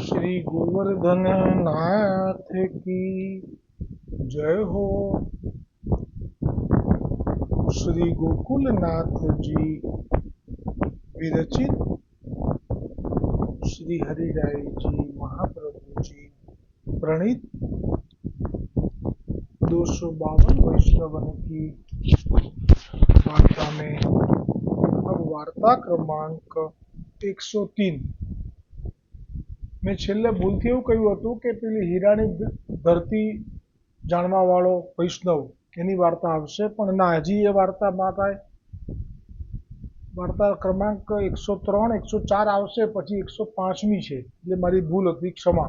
श्री गोवर्धन नाथ की जय हो। श्री गोकुलनाथ जी विरचित श्री हरिराय जी महाप्रभु जी प्रणीत 252 वैष्णवन की वार्ता में अब वार्ता क्रमांक 103 મેં છેલ્લે ભૂલથી એવું કહ્યું હતું કે પેલી હીરાની ધરતી જાણવાવાળો વૈષ્ણવ એની વાર્તા આવશે, પણ ના, હજી એ વાર્તા ના થાય. વાર્તા ક્રમાંક 103 104 આવશે, પછી 105મી છે, એટલે મારી ભૂલ હતી, ક્ષમા.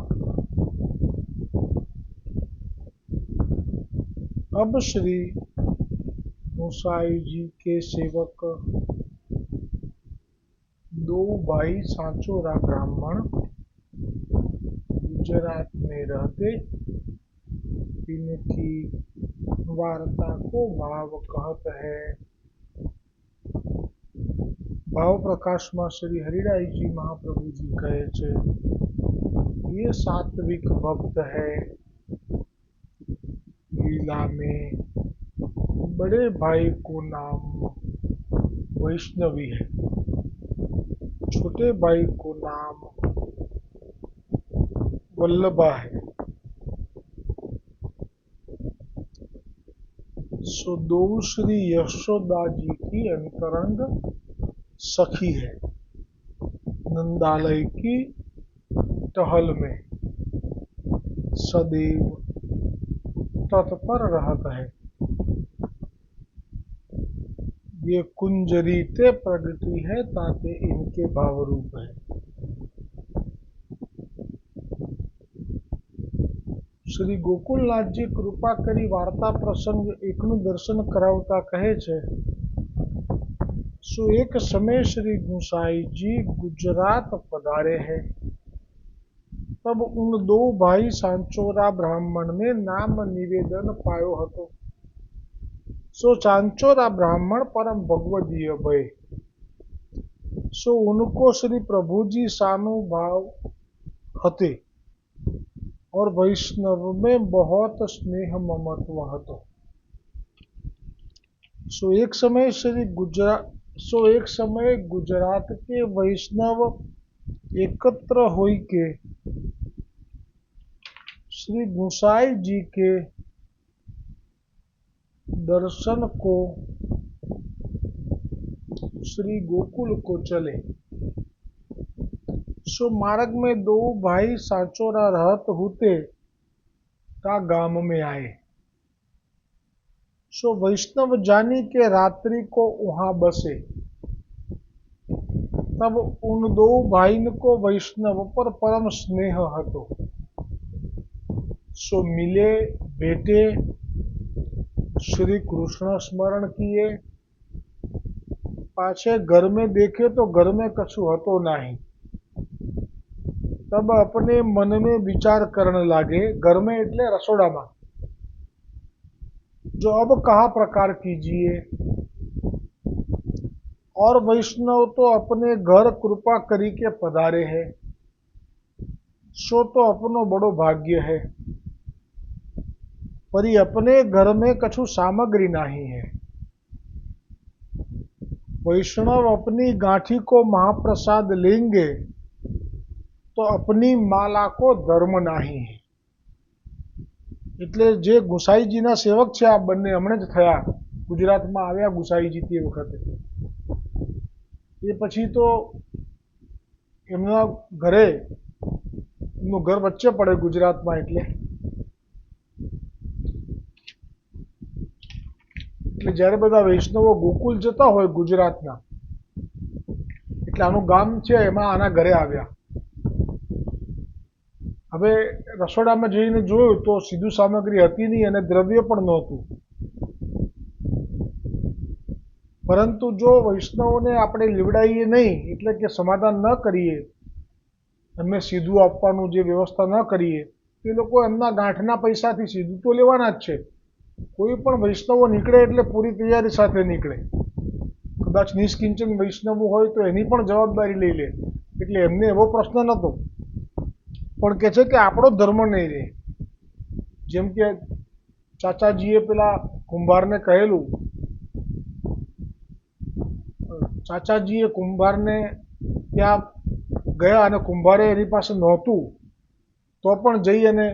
अब श्री गोसाई जी के सेवक दो भाई सांचोरा ब्राह्मण गुजरात में रहते, इनकी वार्ता को भाव कहत है. भाव प्रकाश में श्री हरिराय जी महाप्रभु जी कहे छे, ये सात्विक भक्त है. लीला में बड़े भाई को नाम वैष्णवी है, छोटे भाई को नाम वल्लभा है. सो दो श्री यशोदा जी की अंतरंग सखी है. नंदालय की टहल में सदैव तत्पर रहता है. ये कुंजरी ते प्रगति है ताते इनके भाव रूप है. श्री गोकुलनाथ जी कृपा करी वार्ता प्रसंग एकनु दर्शन करावता कहे छे, सो एक समय श्री गोसाई जी गुजरात पधारे हैं. तब उन दो भाई सांचोरा ब्राह्मण ने नाम निवेदन पायो हतो. सो सांचोरा ब्राह्मण परम भगवदीय भय. सो उनको श्री प्रभु जी सानुभाव हते और वैष्णव में बहुत स्नेह ममत्व हतो. सो एक समय गुजरात के वैष्णव एकत्र होई के श्री गोसाई जी के दर्शन को श्री गोकुल को चले. सो मार्ग में दो भाई सांचोरा रहत होते का गांव में आए. सो वैष्णव जानी के रात्रि को वहां बसे. तब उन दो भाई को वैष्णव पर परम स्नेह हतो. सो मिले, बैठे, श्री कृष्ण स्मरण किए. पाछे घर में देखे तो घर में कछु हतो नहीं. तब अपने मन में विचार करने लागे, घर में એટલે રસોડામાં, जो अब कहा प्रकार कीजिए. और वैष्णव तो अपने घर कृपा करी के पधारे है, सो तो अपनो बड़ो भाग्य है. परी अपने घर में कछु सामग्री नहीं है. वैष्णव अपनी गांठी को महाप्रसाद लेंगे तो अपनी माला को धर्म नहीं है. એટલે જે ગુસાઈજીના સેવક છે, આ બંને હમણે જ થયા, ગુજરાતમાં આવ્યા ગુસાઈજી તે વખતે. એ પછી તો એમના ઘરે, એમનું ઘર વચ્ચે પડે ગુજરાતમાં, એટલે જ્યારે બધા વૈષ્ણવો ગોકુલ જતા હોય ગુજરાતના, એટલે આનું ગામ છે, એમાં આના ઘરે આવ્યા. હવે રસોડામાં જઈને જોયું તો સીધું સામગ્રી હતી નહીં અને દ્રવ્ય પણ નહોતું. પરંતુ જો વૈષ્ણવોને આપણે લીવડાવીએ નહીં, એટલે કે સમાધાન ન કરીએ, એમને સીધું આપવાનું જે વ્યવસ્થા ન કરીએ, તે લોકો એમના ગાંઠના પૈસાથી સીધું તો લેવાના જ છે. કોઈ પણ વૈષ્ણવો નીકળે એટલે પૂરી તૈયારી સાથે નીકળે. કદાચ નિષ્કિંચન વૈષ્ણવો હોય તો એની પણ જવાબદારી લઈ લે, એટલે એમને એવો પ્રશ્ન નહોતો. પણ કહે છે કે આપણો ધર્મ નહીં રહે. જેમ કે ચાચાજીએ પેલા કુંભારને કહેલું, ચાચાજીએ કુંભારને ત્યાં ગયા અને કુંભારે એની પાસે નહોતું તો પણ જઈ અને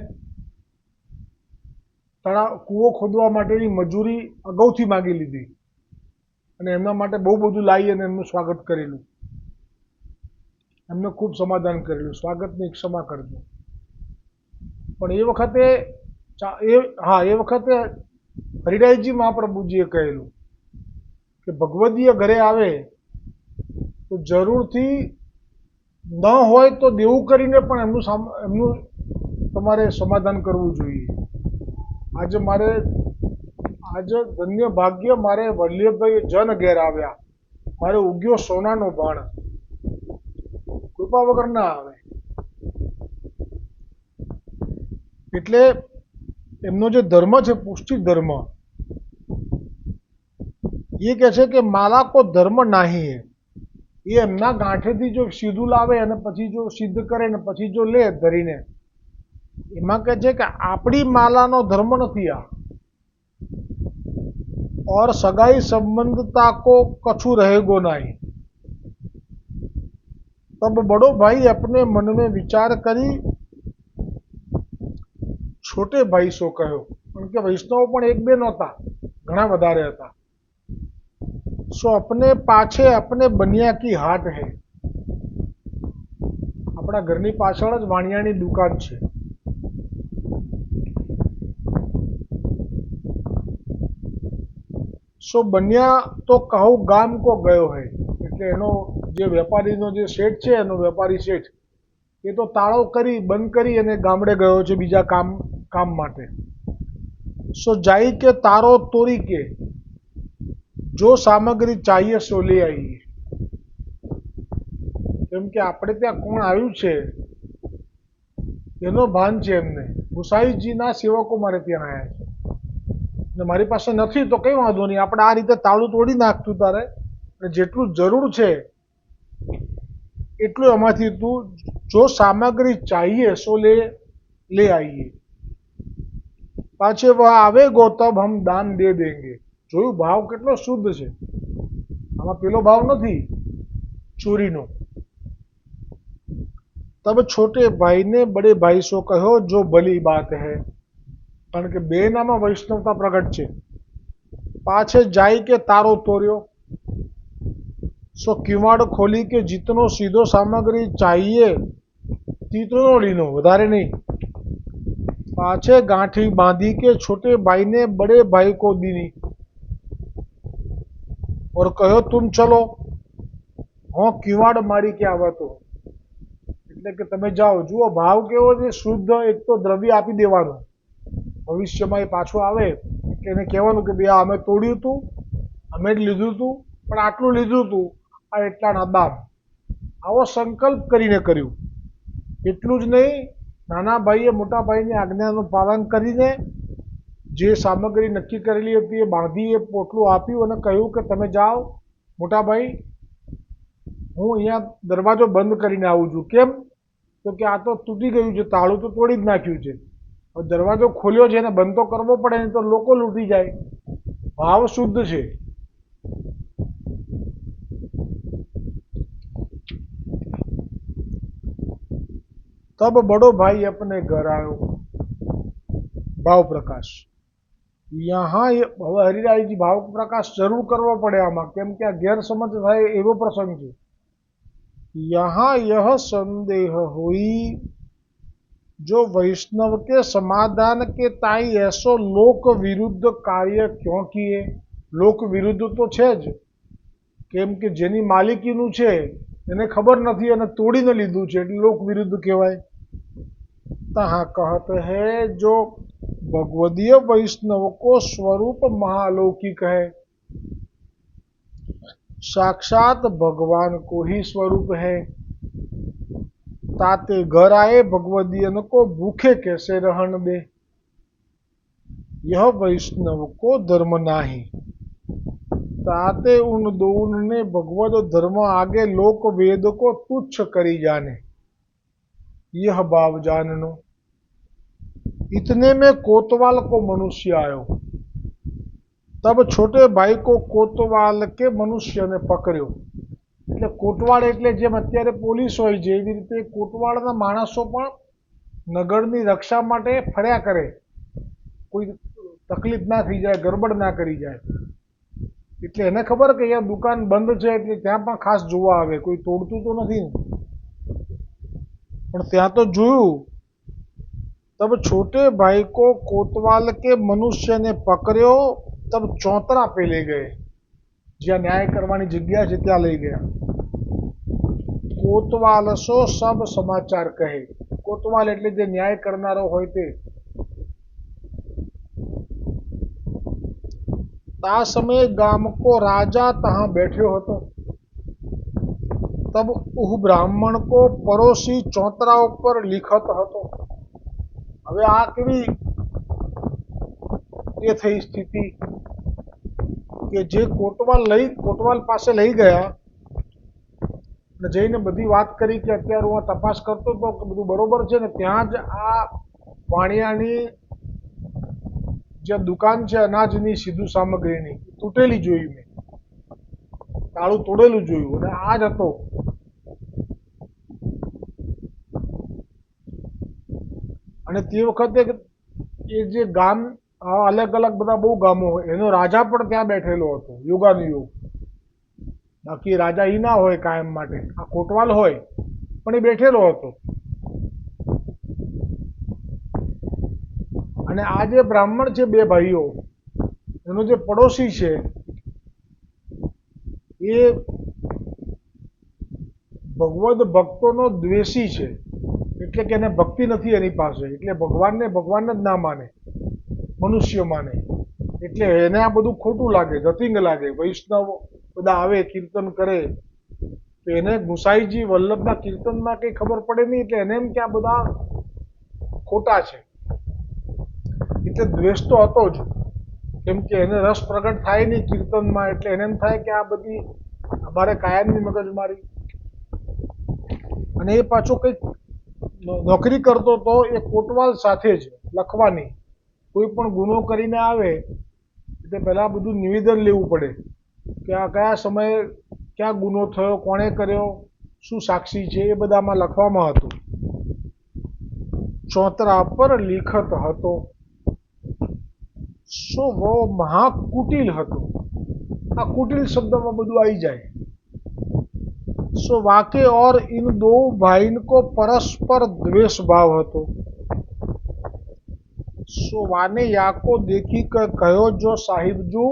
કૂવો ખોદવા માટેની મજૂરી અગાઉથી માગી લીધી અને એમના માટે બહુ બધું લાવી અને એમનું સ્વાગત કરેલું, એમને ખૂબ સમાધાન કરેલું, સ્વાગતની ક્ષમા કરજો. પણ એ વખતે હરિરાયજી મહાપ્રભુજીએ કહેલું કે ભગવદીય ઘરે આવે તો જરૂરથી ન હોય તો દેવું કરીને પણ એમનું તમારે સમાધાન કરવું જોઈએ. આજે ધન્ય ભાગ્ય મારે વલ્લભભાઈ જન ઘેર આવ્યા, મારે ઉગ્યો સોનાનો બાણ, કૃપા વગર ના આવે. એટલે એમનો જે ધર્મ છે પુષ્ટિ ધર્મ, એ કહે છે કે માલા કો ધર્મ નાહી હે. એ એમના ગાંઠેથી જો સીધું લાવે અને પછી જો સિદ્ધ કરે ને પછી જો લે ધરીને, એમાં કહે છે કે આપણી માલાનો ધર્મ નથી આ. और सगाई संबंधता को कछु रहेगो नहीं. तब बड़ो भाई अपने मन में विचार करी छोटे भाई सो कहो. કારણ કે વૈષ્ણવ પણ એક બે નહોતા, ઘણા વધારે હતા. સો अपने पाछे अपने बनिया की हाट है. આપણા ઘરની પાછળ જ વાણિયાની દુકાન છે. સો બન્યા તો કહું ગામ કો ગયો હૈ. એટલે એનો જે વેપારીનો જે શેઠ છે, એનો વેપારી શેઠ, એ તો તાળો કરી બંધ કરી અને ગામડે ગયો છે બીજા કામ માટે. સો જાય કે તારો તોરી કે જો સામગ્રી ચાહીએ સો લે આવીએ. કેમ કે આપણે ત્યાં કોણ આવ્યું છે એનો ભાન છે એમને. ગુસાઈજીના સેવકો મારે ત્યાં આવ્યા છે ને મારી પાસે નથી તો કંઈ વાંધો નહીં, આપણે આ રીતે તાળું તોડી નાખતું તારે, જેટલું જરૂર છે એટલું એમાંથી તું જો સામગ્રી ચાહીએ સો લે આવીએ. પાછે વહ આવેગો તબ હમ દાન દે દેંગે. જોયું ભાવ કેટલો શુદ્ધ છે, આમાં પેલો ભાવ નથી ચોરીનો. તબ છોટે ભાઈને બડે ભાઈ સો કહ્યો જો ભલી બાત હૈ. કારણ કે બે નામાં વૈષ્ણવતા પ્રગટ છે. પાછે જાય કે તારો તોર્યો સો કિવાડ ખોલી કે જીતનો સીધો સામગ્રી ચાહીએ તીતનો લીનો, વધારે નહીં. પાછે ગાંઠી બાંધી કે છોટે ભાઈને બડે ભાઈ કો દીની और કહ્યો તુમ ચલો હું કિવાડ મારી કે આવતો. એટલે કે તમે જાઓ. જુઓ ભાવ કેવો છે શુદ્ધ. એક તો દ્રવ્ય આપી દેવાનું, ભવિષ્યમાં એ પાછો આવે કે એને કહેવાનું કે ભાઈ અમે તોડ્યું હતું, અમે જ લીધું હતું, પણ આટલું લીધું હતું, આ એટલાના દામ. આવો સંકલ્પ કરીને કર્યું. એટલું જ નહીં, નાના ભાઈએ મોટા ભાઈની આજ્ઞાનું પાલન કરીને જે સામગ્રી નક્કી કરેલી હતી એ બાંધી એ પોટલું આપ્યું અને કહ્યું કે તમે જાઓ મોટા ભાઈ, હું અહીંયા દરવાજો બંધ કરીને આવું છું. કેમ? તો કે આ તો તૂટી ગયું છે, તાળું તો તોડી જ નાખ્યું છે, દરવાજો ખોલ્યો છે એને બંધ તો કરવો પડે, નહીં તો લોકો લૂંટી જાય. ભાવ શુદ્ધ છે. તબ બડો ભાઈ अपने घर આવ્યો. ભાવ પ્રકાશ. यहाँ હવે હરિરાયજી ભાવ પ્રકાશ જરૂર કરવો પડે આમાં, કેમ કે આ ગેરસમજ થાય એવો પ્રસંગ છે. यहाँ यह संदेह हुई जो वैष्णव के समाधान के ताई ऐसो लोक विरुद्ध कार्य क्यों किए. લોક વિરુદ્ધ તો છે જ, કેમ કે જેની માલિકીનું છે એને ખબર નથી અને તોડીને લીધું છે એટલે લોક વિરુદ્ધ કહેવાય. તહા કહત હૈ જો भगवदीय वैष्णव को स्वरूप महालौकिक है. साक्षात भगवान को ही स्वरूप है. ताते घर आए भगवदीयन को भूखे कैसे रहन दे. यह वैष्णव को धर्म नाही. ताते उन दोनों ने भगवत धर्म आगे लोक वेद को तुच्छ करी जाने. यह भाव जानो। इतने में कोतवाल को मनुष्य आयो। तब छोटे भाई को कोतवाल के मनुष्य ने पकड़्यो। એટલે કોટવાળ એટલે જેમ અત્યારે પોલીસ હોય છે એવી રીતે કોટવાળના માણસો પણ નગરની રક્ષા માટે ફર્યા કરે, કોઈ તકલીફ ના થઈ જાય, ગરબડ ના કરી જાય. એટલે એને ખબર કે અહીંયા દુકાન બંધ છે એટલે ત્યાં પણ ખાસ જોવા આવે, કોઈ તોડતું તો નથી ને. પણ ત્યાં તો જોયું. तब छोटे भाई को कोतवाल के मनुष्य ने पकड़्यो. तब चौतरा पे ले गए, જ્યાં ન્યાય કરવાની જગ્યા છે ત્યાં લઈ ગયા. કોતવાલ સો सब समाचार કહે. કોતવાલ એટલે જે ન્યાય કરનારો હોય તે. ता समय गाम को राजा तहां बैठ्यो હતો. तब उह ब्राह्मण को पड़ोसी चौतरा ઉપર लिखत હતો. હવે આ કેવી એ થઈ સ્થિતિ કે જે કોટવાલ પાસે લઈ ગયા અને જઈને બધી વાત કરી કે અત્યારે હું તપાસ કરતો તો બધું બરોબર છે ને, ત્યાં જ આ વાણિયાની જે દુકાન છે અનાજની સીધું સામગ્રીની તૂટેલી જોઈ, મેં તાળું તોડેલું જોયું અને આ જ હતો. અને તે વખતે એ જે ગામ અલગ અલગ બધા બહુ ગામો હોય એનો રાજા પણ ત્યાં બેઠેલો હતો, યોગાનુયોગ. બાકી રાજા ઈ ના હોય કાયમ માટે, આ કોટવાલ હોય પણ એ બેઠેલો હતો. અને આ જે બ્રાહ્મણ છે બે ભાઈઓ, એનો જે પડોશી છે એ ભગવદ ભક્તોનો દ્વેષી છે. એટલે કે એને ભક્તિ નથી એની પાસે, એટલે ભગવાનને ભગવાન જ ના માને, મનુષ્ય માને. એટલે એને આ બધું ખોટું લાગે, ધતિંગ લાગે. વૈષ્ણવ બધા આવે કીર્તન કરે તો એને ગુસાઈજી વલ્લભના કીર્તનમાં કંઈ ખબર પડે નહીં, એટલે એને એમ કે આ બધા ખોટા છે. એટલે દ્વેષ તો હતો જ, કેમ કે એને રસ પ્રગટ થાય નહીં કીર્તનમાં, એટલે એને એમ થાય કે આ બધી અમારે કાયમની મગજમારી. અને એ પાછો કંઈક નોકરી કરતો તો એ કોટવાલ સાથે જ લખવાની. કોઈ પણ ગુનો કરીને આવે એટલે પહેલાં બધું નિવેદન લેવું પડે કે આ કયા સમયે ક્યાં ગુનો થયો, કોણે કર્યો, શું સાક્ષી છે, એ બધામાં લખવામાં હતું. ચોતરા પર લિખત હતો. સો વો મહાકુટિલ હતો. આ કુટિલ શબ્દમાં બધું આવી જાય. सो वाके और इन दो भाई को परस्पर द्वेष भाव હતો. सो वाने या को देखी कर कहो जो साहिब जो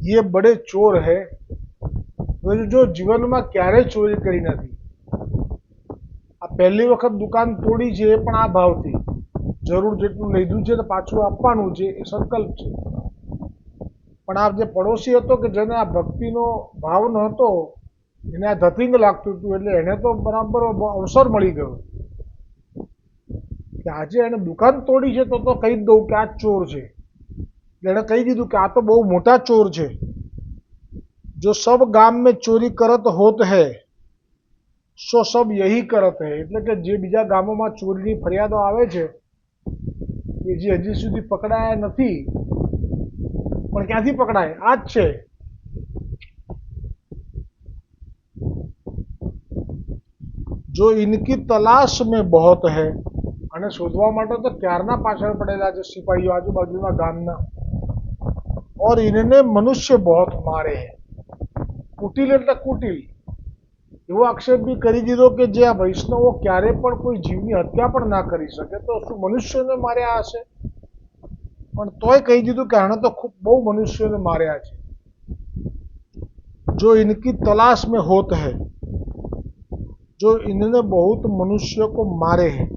ये बड़े चोर है, जो जीवन में क्यारे चोरी करी नहीं. आ पहली वखत दुकान तोड़ी छे पण आ भावथी, जरूर जेटલું લીધું છે તો પાછું આપવાનું છે એ સંકલ્પ છે. પણ આ જે પડોશી હતો કે જેને આ ભક્તિનો ભાવ નહોતો, એને આ ધતિંગ લાગતું હતું, એટલે એને તો બરાબર અવસર મળી ગયો કે આજે એને દુકાન તોડી છે તો કહી જ દઉં કે આ ચોર છે. એને કહી દીધું કે આ તો બહુ મોટા ચોર છે. જો સબ ગામ में ચોરી કરત હોત है सो सब यही करत है. એટલે કે જે બીજા ગામોમાં ચોરીની ફરિયાદો આવે છે એ જે હજી સુધી પકડાયા નથી, પણ ક્યાંથી પકડાય, આ જ છે. जो इनकी तलाश में बहुत है. અને શોધવા માટે તો ક્યારના પાછળ પડેલા છે સિપાહીઓ આજુબાજુના ગામના. और इन्हें मनुष्य बहुत मारे है. कुटिल એટલે કુટિલ. એવો આક્ષેપ બી કરી દીધો કે જે આ વૈષ્ણવો ક્યારે પણ કોઈ જીવની હત્યા પણ ના કરી શકે, તો શું મનુષ્યોને માર્યા હશે? પણ તોય કહી દીધું કે આણે તો ખૂબ બહુ મનુષ્યોને માર્યા છે. जो इनकी तलाश में होत है, जो इन्होंने बहुत मनुष्य को मारे हैं,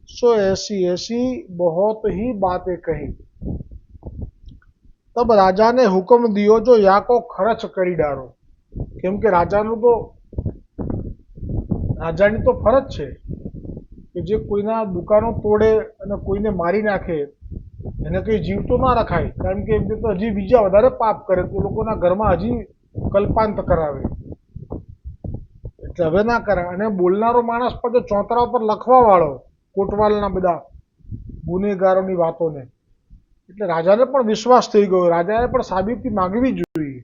सो ऐसी ऐसी बहुत ही बातें कही. तब राजा ने हुक्म दियो जो या को खर्च करी डारो. केम के राजाનું તો રાજાની તો ફરજ છે કે જે કોઈના દુકાનો તોડે અને કોઈને મારી નાખે એને કંઈ જીવતો ના રખાય, કારણ કે એમને તો હજી બીજા વધારે પાપ કરે તો લોકોના ઘરમાં હજી કલ્પાંત કરાવે. એટલે હવે ના કરે. અને બોલનારો માણસ પછી ચોતરા ઉપર લખવા વાળો કોટવાલના બધા ગુનેગારોની વાતોને, એટલે રાજાને પણ વિશ્વાસ થઈ ગયો. રાજાએ પણ સાબિતી માગવી જોઈએ.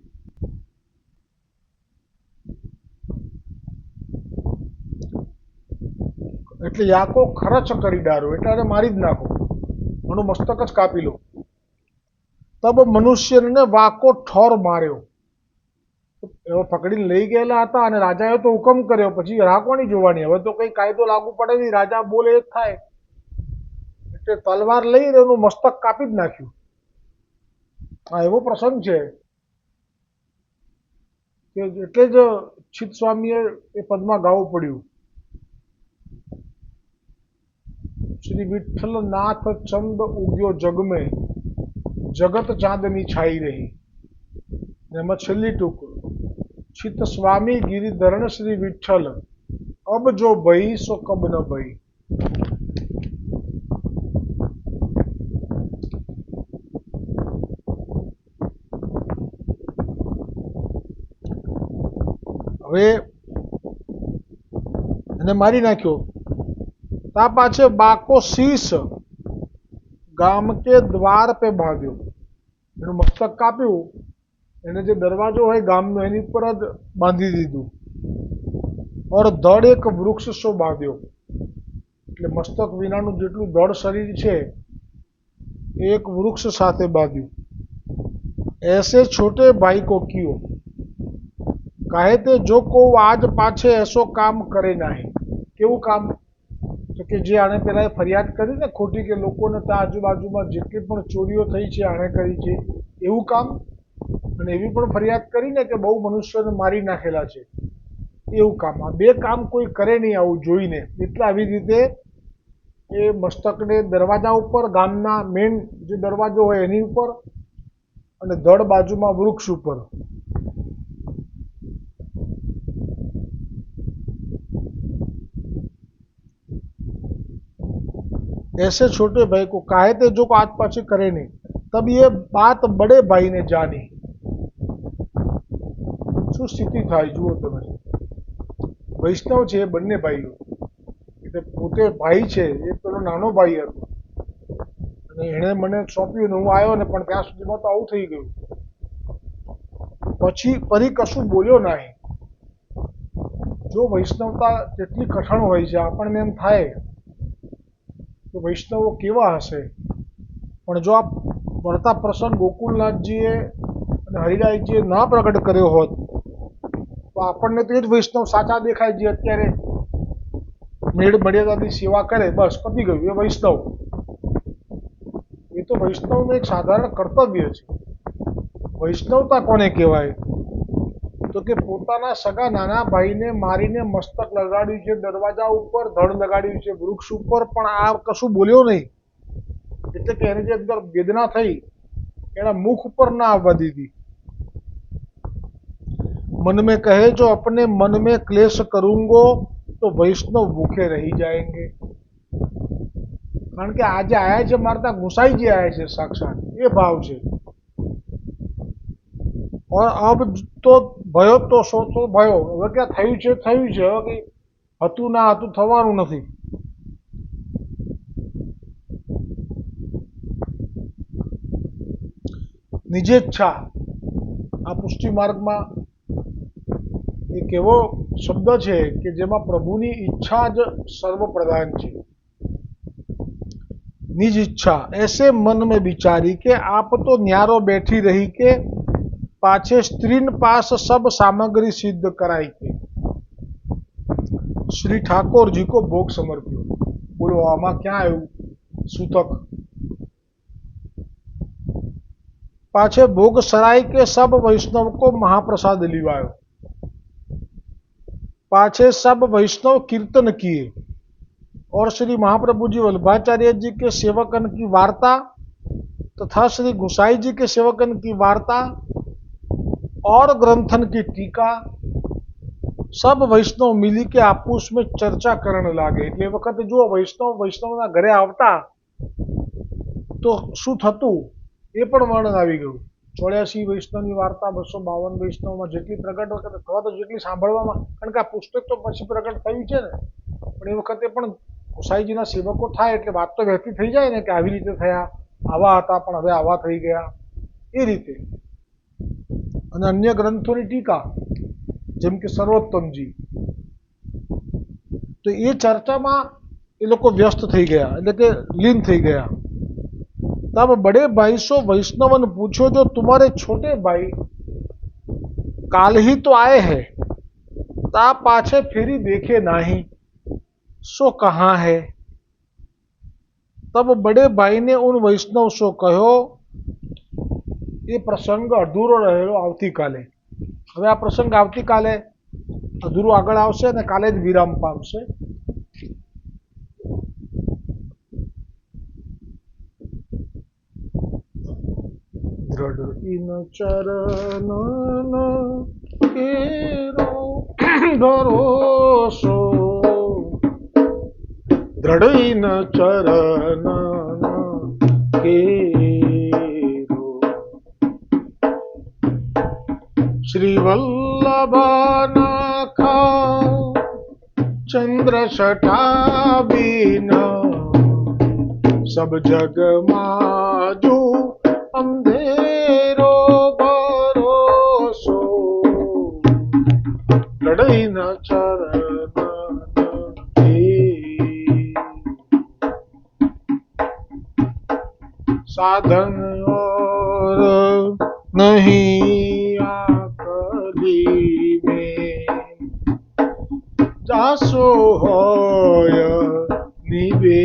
એટલે યાકો ખર્ચ કરી ડારો, એટલે આને મારી જ નાખો, એનું મસ્તક જ કાપી લો. તબ મનુષ્યને વાકો ઠોર માર્યો. એવો પકડીને લઈ ગયેલા હતા અને રાજાએ તો હુકમ કર્યો, પછી રાહ કોની જોવાની? હવે તો કઈ કાયદો લાગુ પડે નહીં, રાજા બોલે એ જ થાય. એટલે તલવાર લઈ એનું મસ્તક કાપી જ નાખ્યું. આ એવો પ્રસંગ છે કે એટલે જ ચિત્ત સ્વામીએ એ પદમાં ગાવું પડ્યું, શ્રી વિઠ્ઠલનાથ ચંદ ઉગ્યો જગ મેં, જગત ચાંદની છાઈ રહી. એમાં છેલ્લી ટૂંક, ચિત્ત સ્વામી ગિરિધરણ શ્રી વિઠ્ઠલ, અબ જો ભઈ સો કબ ન ભઈ. હવે એને મારી નાખ્યો. તા પાછે બાકો શીશ ગામ કે દ્વાર પે બાંધ્યો. એનું મસ્તક કાપ્યું, એને જે દરવાજો હોય ગામનો એની ઉપર જ બાંધી દીધું. ઓર ધડ એક વૃક્ષ સો બાંધ્યો. એટલે મસ્તક વિનાનું જેટલું ધડ શરીર છે એ એક વૃક્ષ સાથે બાંધ્યું. એસે છોટે ભાઈ કો કિયો, કહે તે જો કો આજ પાછે એસો કામ કરે નહીં. કેવું કામ? તો કે જે આને પેલા ફરિયાદ કરી ને ખોટી, કે લોકોને ત્યાં આજુબાજુમાં જેટલી પણ ચોરીઓ થઈ છે આણે કરી છે એવું કામ, અને એવી પણ ફરિયાદ કરીને કે બહુ મનુષ્યોને મારી નાખેલા છે એવું કામ. આ બે કામ કોઈ કરે નહીં આવું જોઈને. એટલે આવી રીતે એ મસ્તકને દરવાજા ઉપર, ગામના મેઇન જે દરવાજો હોય એની ઉપર, અને ધડ બાજુમાં વૃક્ષ ઉપર. ऐसे छोटे भाई को काहे थे जो आज पाछे करे नहीं, तब ये बात बड़े भाई ने जानी. શું સ્થિતિ થાય જુઓ તમે. વૈષ્ણવ છે એ બંને ભાઈઓ, એટલે પોતે ભાઈ છે એ પેલો નાનો ભાઈ હતો અને એણે મને સોંપ્યું ને હું આવ્યો ને, પણ ત્યાં સુધીમાં તો આવું થઈ ગયું. પછી ફરી કશું બોલ્યો નહીં. જો વૈષ્ણવતા જેટલી કઠણ હોય છે, આપણને એમ થાય તો વૈષ્ણવો કેવા હશે, પણ જો આ વર્તા પ્રસંગ ગોકુલનાથજીએ અને હરિરાયજીએ ના પ્રગટ કર્યો હોત તો આપણને તો એ જ વૈષ્ણવ સાચા દેખાય, જે અત્યારે મેળ મર્યાદાની સેવા કરે, બસ પતી ગયું, એ વૈષ્ણવ. એ તો વૈષ્ણવનું એક સાધારણ કર્તવ્ય છે. વૈષ્ણવતા કોને કહેવાય? તો કે પોતાના સગા નાના ભાઈને મારીને મસ્તક લગાડ્યું છે દરવાજા ઉપર, ધડ લગાડ્યું છે વૃક્ષ ઉપર, પણ આ કશું બોલ્યો નહીં. એટલે કે એની જે અંદર વેદના થઈ એના મુખ ઉપર ના આવવા દીધી. मन में कहे जो अपने मन में क्लेश करूंगो तो वैष्णव भूखे रही जाएंगे. કારણ કે આજે આયા છે મારતા ગુસાઈજી આયા છે સાક્ષાત, એ ભાવ છે. और अब તો ભયો તો સો તો ભયો, હવે ક્યાં થયું છે થયું છે, હવે કઈ હતું ના હતું થવાનું નથી. નિજેચ્છા આ પુષ્ટિ માર્ગમાં એક એવો શબ્દ છે કે જેમાં પ્રભુની ઈચ્છા જ સર્વપ્રધાન છે. નિજ ઈચ્છા ऐसे मन में विचारी કે आप तो न्यारो बैठी रही के पाछे स्त्रीन पास सब सामग्री सिद्ध कराई के. श्री ठाकुर जी को भोग समर्प्યો. બોલો આમાં ક્યાં આવ્યું સૂતક? पाछे भोग सराय के सब वैष्णव को महाप्रसाद लिवायो. पाछे सब वैष्णव कीर्तन किए और श्री महाप्रभु जी वल्लभाचार्य जी के सेवकन की वार्ता तथा श्री गुसाई जी के सेवकन की वार्ता और ग्रंथन की टीका सब वैष्णव मिली के आपस में चर्चा करने लागे. એટલે વખતે જો વૈષ્ણવના ઘરે આવતા તો શું થતું એ પણ વર્ણન આવી ગયું. 84 વૈષ્ણવની વાર્તા 252 વૈષ્ણવમાં જેટલી પ્રગટ વખત અથવા તો જેટલી સાંભળવામાં, કારણ કે આ પુસ્તક તો પછી પ્રગટ થયું છે ને, પણ એ વખતે પણ ગોસાઈજીના સેવકો થાય એટલે વાત તો વહેતી થઈ જાય ને કે આવી રીતે થયા, આવા હતા પણ હવે આવા થઈ ગયા, એ રીતે. અને અન્ય ગ્રંથોની ટીકા જેમ કે સર્વોત્તમજી, તો એ ચર્ચામાં એ લોકો વ્યસ્ત થઈ ગયા, એટલે કે લીન થઈ ગયા. तब बड़े भाई सो वैष्णवन पूछो जो तुम्हारे छोटे भाई काल ही तो आए हैं, ता पाछे फेरी देखे नहीं, सो कहाँ है. तब बड़े भाई ने उन वैष्णव सो कहो, એ પ્રસંગ અધૂરો રહેલો આવતીકાલે. હવે આ પ્રસંગ આવતીકાલે અધૂરો આગળ આવશે અને કાલે જ વિરામ પામશે. દ્રઢ ઇન ચરણ કેરો ભરોસો, દ્રઢ ઇન ચરણ કેરો, શ્રી વલ્લભનાખા ચંદ્ર છટા બીના, सब जग माजू अंधेरो भरोसो, लड़ई न चरण साधन और नहीं आखरी में, जासो होय निवे,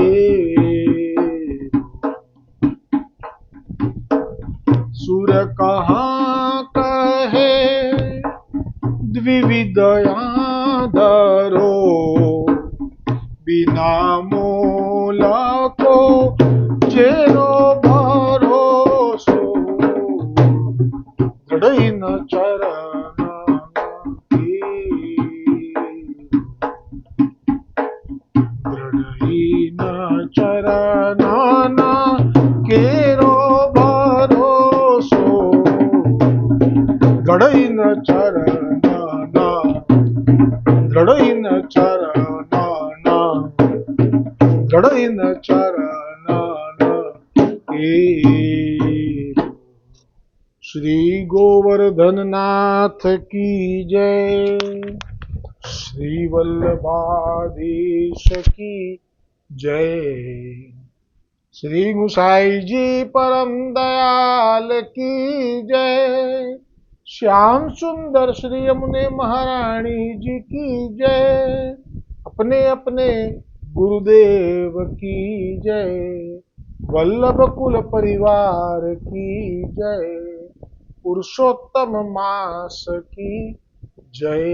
सुर कहाँ कहे द्विविदया धरो, बिना मोला को जेनो भरोसो, दृढ़ न चरण दृढ़ न चरण केरो દ્રઢ ન ચરણ દ્રઢ ન ચરણ દ્રઢ ન ચરણ એ. શ્રી ગોવર્ધનનાથ કી જય, શ્રી વલ્લભાધીશ કી જય, શ્રી ગુસાઈજી परम दयाल की जय, श्याम सुंदर श्री यमुने महारानी जी की जय, अपने अपने गुरुदेव की जय, वल्लभ कुल परिवार की जय, पुरुषोत्तम मास की जय.